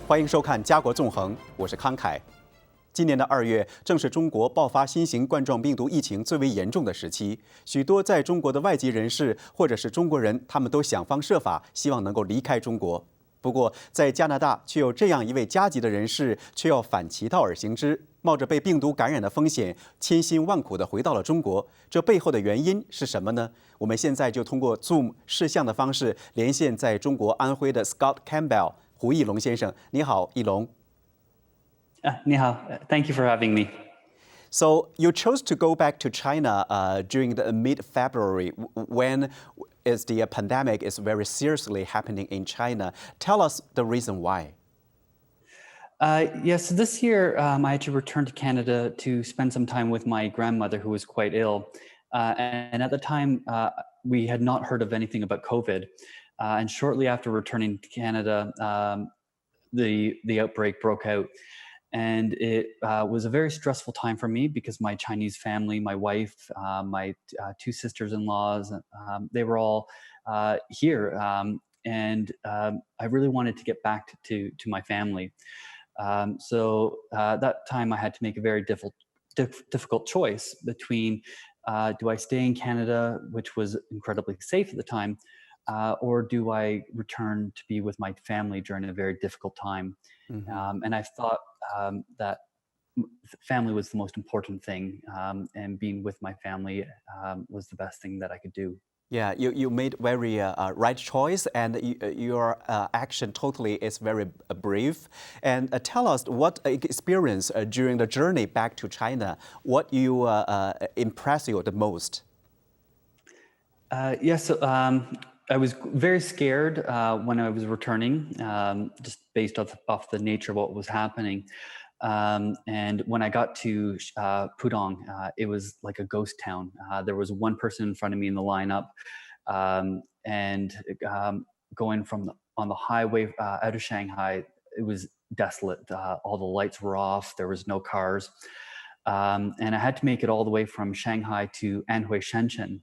欢迎收看《家国纵横》，我是康凯。今年的2月，正是中国爆发新型冠状病毒疫情最为严重的时期。许多在中国的外籍人士或者是中国人，他们都想方设法，希望能够离开中国。不过，在加拿大，却有这样一位加籍的人士，却要反其道而行之，冒着被病毒感染的风险，千辛万苦地回到了中国。这背后的原因是什么呢？我们现在就通过 Zoom 视像的方式连线在中国安徽的 Scott Campbell 胡义龙先生。你好，义龙。你好, thank you for having me. So you chose to go back to China during the mid-February when is the pandemic is very seriously happening in China. Tell us the reason why. Yes, this year I had to return to Canada to spend some time with my grandmother who was quite ill. And at the time, we had not heard of anything about COVID. And shortly after returning to Canada, the outbreak broke out. And it was a very stressful time for me because my Chinese family, my wife, my two sisters-in-laws, they were all here. And I really wanted to get back to my family. So that time I had to make a very difficult choice between do I stay in Canada, which was incredibly safe at the time, or do I return to be with my family during a very difficult time? Mm-hmm. And I thought that family was the most important thing, and being with my family was the best thing that I could do. Yeah, you made very right choice, and your action totally is very brave. And tell us what experience during the journey back to China, what you impressed you the most? Yes, I was very scared when I was returning, just based off the nature of what was happening. And when I got to Pudong, it was like a ghost town. There was one person in front of me in the lineup, and going on the highway out of Shanghai, it was desolate. All the lights were off. There was no cars. And I had to make it all the way from Shanghai to Anhui, Shenzhen.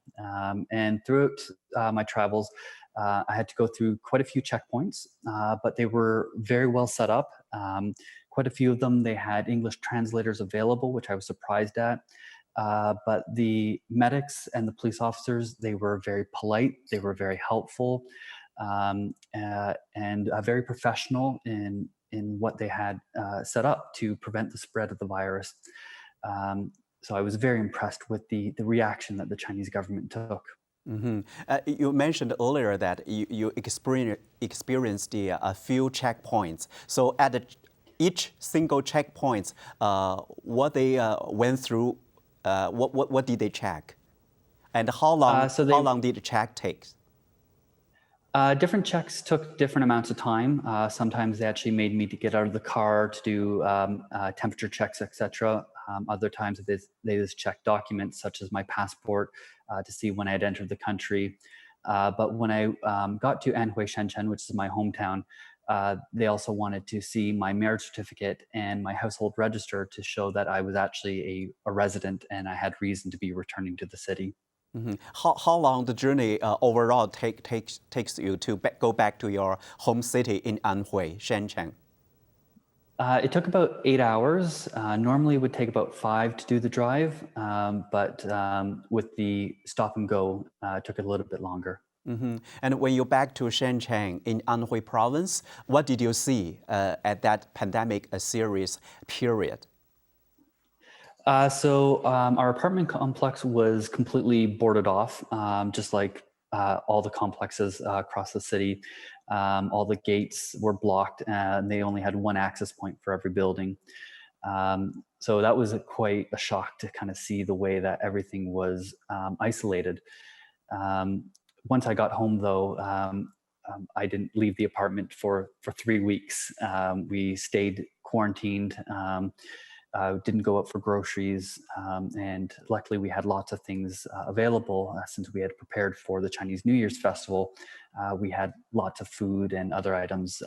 And throughout my travels, I had to go through quite a few checkpoints, but they were very well set up. Quite a few of them, they had English translators available, which I was surprised at. But the medics and the police officers, they were very polite. They were very helpful, and very professional in what they had set up to prevent the spread of the virus. So I was very impressed with the reaction that the Chinese government took. Mm-hmm. You mentioned earlier that you experienced a few checkpoints. So at each single checkpoint, what they went through, what did they check, and how long did the check take? Different checks took different amounts of time. Sometimes they actually made me to get out of the car to do temperature checks, etc. Other times they just checked documents such as my passport to see when I had entered the country. But when I got to Anhui, Shenzhen, which is my hometown, they also wanted to see my marriage certificate and my household register to show that I was actually a resident and I had reason to be returning to the city. Mm-hmm. How long the journey overall takes you to go back to your home city in Anhui, Shenzhen? It took about 8 hours. Normally it would take about 5 to do the drive, but with the stop and go, it took a little bit longer. Mm-hmm. And when you're back to Shenzhen in Anhui province, what did you see at that pandemic series period? So our apartment complex was completely boarded off, just like all the complexes across the city. All the gates were blocked and they only had one access point for every building. So that was quite a shock to kind of see the way that everything was isolated. Once I got home, though, I didn't leave the apartment for 3 weeks. We stayed quarantined, didn't go out for groceries, and luckily we had lots of things available since we had prepared for the Chinese New Year's festival. We had lots of food and other items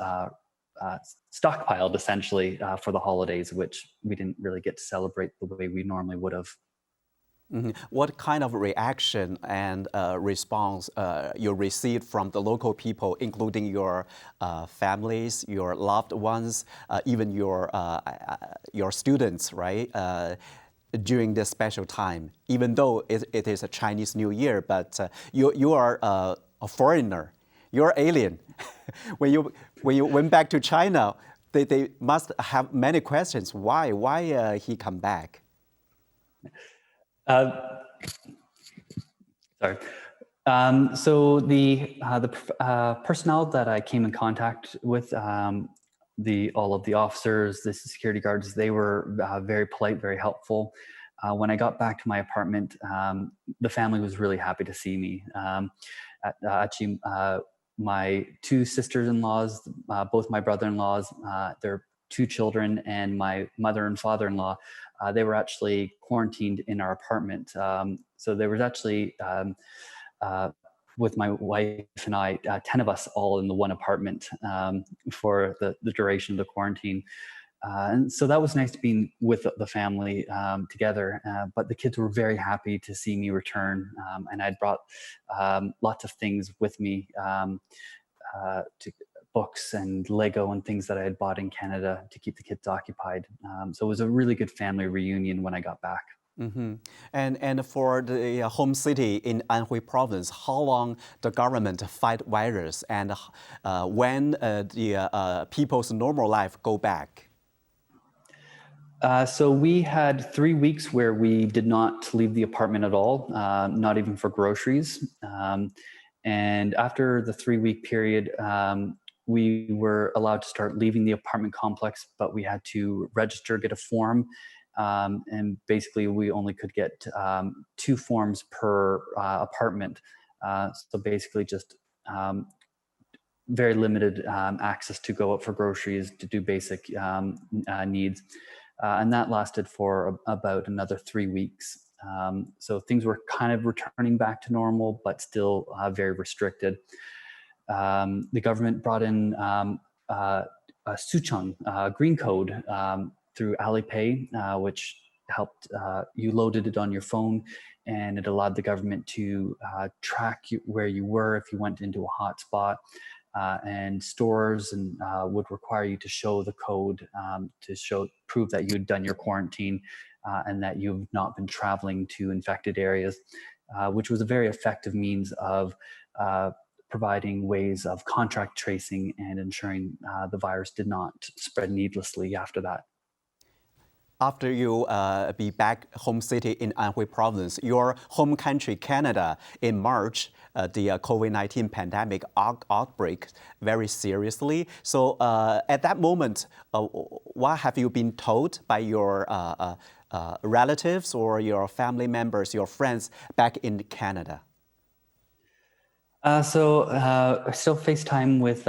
stockpiled essentially for the holidays, which we didn't really get to celebrate the way we normally would have. What kind of reaction and response you received from the local people, including your families, your loved ones, even your students, right? During this special time, even though it is a Chinese New Year, but you are a foreigner, you're alien. when you went back to China, they must have many questions. Why he come back? Sorry. So the personnel that I came in contact with, all of the officers, the security guards, they were very polite, very helpful. When I got back to my apartment, the family was really happy to see me. Actually, my two sisters-in-laws, both my brother-in-laws, their two children, and my mother and father-in-law, they were actually quarantined in our apartment. So there was actually, with my wife and I, 10 of us all in the one apartment for the duration of the quarantine. And so that was nice to be with the family together. But the kids were very happy to see me return. And I'd brought lots of things with me, to books and Lego and things that I had bought in Canada to keep the kids occupied. So it was a really good family reunion when I got back. And for the home city in Anhui province, how long the government fight virus, and when the people's normal life go back? So we had 3 weeks where we did not leave the apartment at all, not even for groceries. And after the 3-week period, we were allowed to start leaving the apartment complex, but we had to register, get a form. And basically, we only could get 2 forms per apartment. So basically, just very limited access to go out for groceries, to do basic needs. And that lasted for about another 3 weeks. So things were kind of returning back to normal, but still very restricted. The government brought in a Sucheng green code through Alipay, which helped, you loaded it on your phone, and it allowed the government to track where you were if you went into a hotspot. And stores would require you to show the code to prove that you'd done your quarantine and that you've not been traveling to infected areas, which was a very effective means of providing ways of contact tracing and ensuring the virus did not spread needlessly after that. After you be back home city in Anhui province, your home country, Canada, in March, the COVID-19 pandemic outbreak very seriously. So at that moment, what have you been told by your relatives or your family members, your friends back in Canada? So I still FaceTime with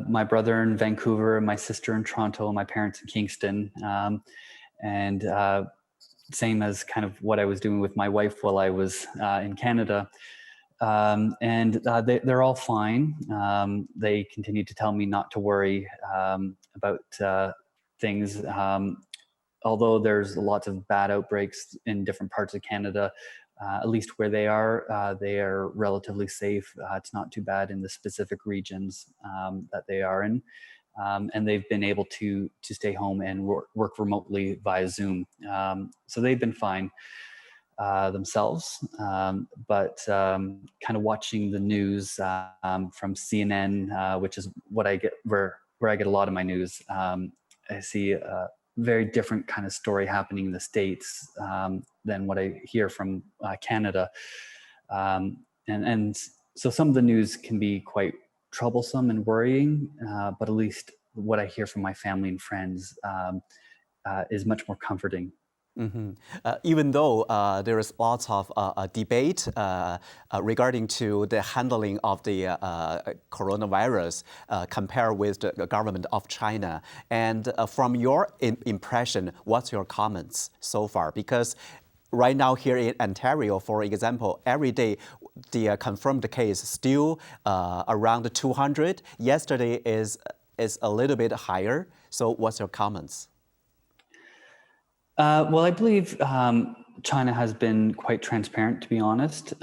my brother in Vancouver, my sister in Toronto, and my parents in Kingston. And same as kind of what I was doing with my wife while I was in Canada. And they're all fine. They continue to tell me not to worry about things. Although there's lots of bad outbreaks in different parts of Canada, at least where they are relatively safe. It's not too bad in the specific regions that they are in. And they've been able to stay home and work remotely via Zoom. So they've been fine themselves. But kind of watching the news from CNN, which is what I get, where I get a lot of my news, I see a very different kind of story happening in the States than what I hear from Canada. And so some of the news can be quite troublesome and worrying, but at least what I hear from my family and friends is much more comforting. Even though there is lots of debate regarding to the handling of the coronavirus compared with the government of China, and from your impression, what's your comments so far? Because right now here in Ontario, for example, every day the confirmed case still around 200. Yesterday is a little bit higher. So what's your comments? Well, I believe China has been quite transparent, to be honest.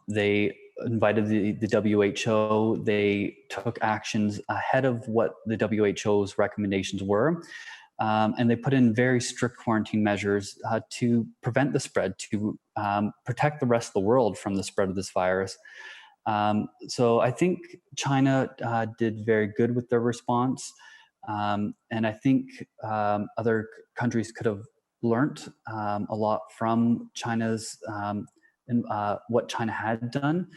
They invited the WHO. They took actions ahead of what the WHO's recommendations were. And they put in very strict quarantine measures to prevent the spread, to protect the rest of the world from the spread of this virus. So I think China did very good with their response. And I think other countries could have learned a lot from China's and what China had done.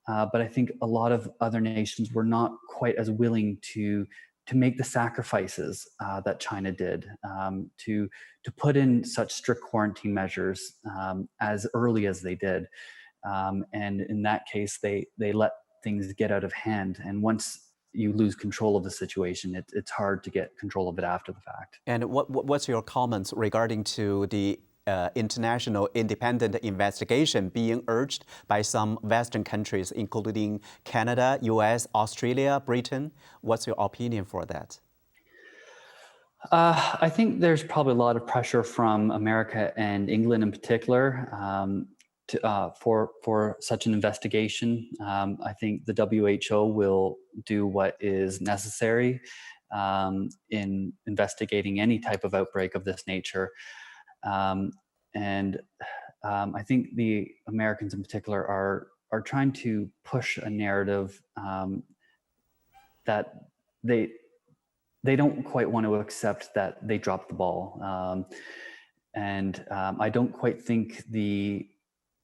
But I think a lot of other nations were not quite as willing to make the sacrifices that China did, to put in such strict quarantine measures as early as they did. And in that case, they let things get out of hand. And once you lose control of the situation, it's hard to get control of it after the fact. And what's your comments regarding to the international independent investigation being urged by some Western countries, including Canada, US, Australia, Britain? What's your opinion for that? I think there's probably a lot of pressure from America and England in particular for such an investigation. I think the WHO will do what is necessary in investigating any type of outbreak of this nature. And I think the Americans in particular are trying to push a narrative that they don't quite want to accept that they dropped the ball. And I don't quite think the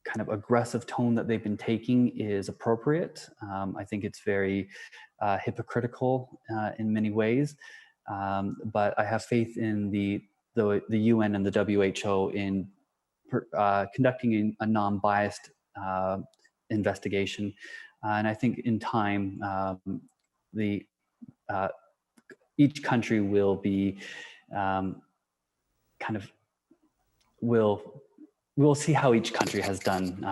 kind of aggressive tone that they've been taking is appropriate. I think it's very hypocritical in many ways. But I have faith in the UN and the WHO in conducting a non-biased investigation, and I think in time each country will be we'll see how each country has done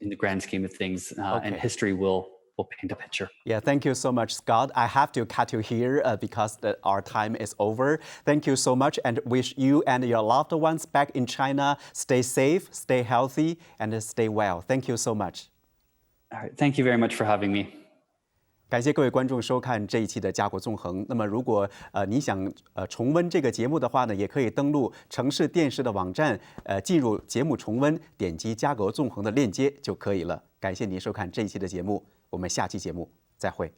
in the grand scheme of things, and history will paint a picture. Yeah, thank you so much, Scott. I have to cut you here because our time is over. Thank you so much, and wish you and your loved ones back in China stay safe, stay healthy, and stay well. Thank you so much. All right, thank you very much for having me. 感谢各位观众收看这一期的家国纵横。那么，如果你想重温这个节目的话呢，也可以登录城市电视的网站，进入节目重温，点击家国纵横的链接就可以了。感谢您收看这一期的节目，我们下期节目再会。